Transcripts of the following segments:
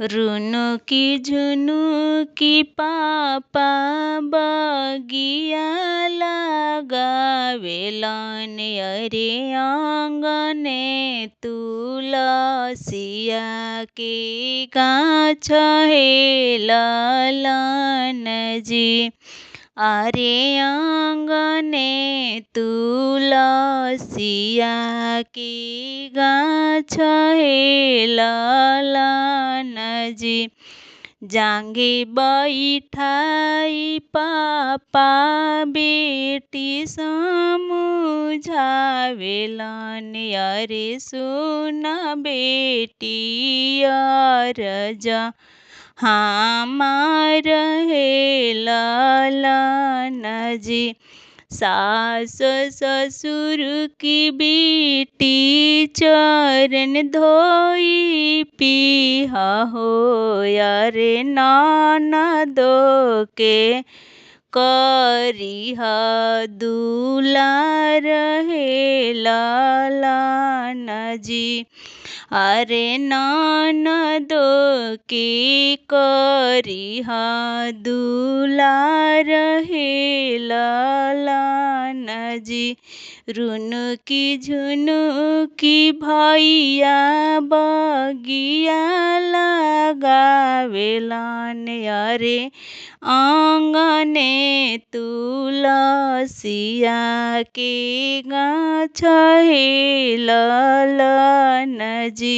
रुनुकी झुनुकी पापा बगिया लगावेलन अरे आंगने तुलसिया के गाछ हेललन जी। अरे आंगने तुलसिया के गाछ हेललन जी। जांगे बैठाई पापा बेटी समझावेलन अरे सुन बेटी अरजा हमार हेललन जी। सास ससुर की बेटी चरण धोई पिहा हो अरे ननदो के करिह दुलार हेललन जी। अरे ननदो के करिह दुलार हेललन जी। रुनुकी झुनुकी भैया बगिया लगावेलन अरे आंगने तुलसिया के गाछ हेललन जी।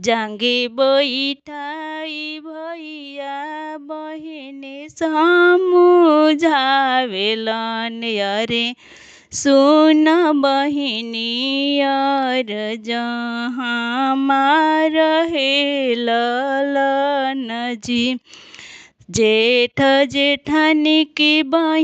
जांगे बैठाई भैया बहिनी समझावेलन अरे सुन बहिनी अरजा हमार हेललन जी। जेठ जेठानी की बहिनी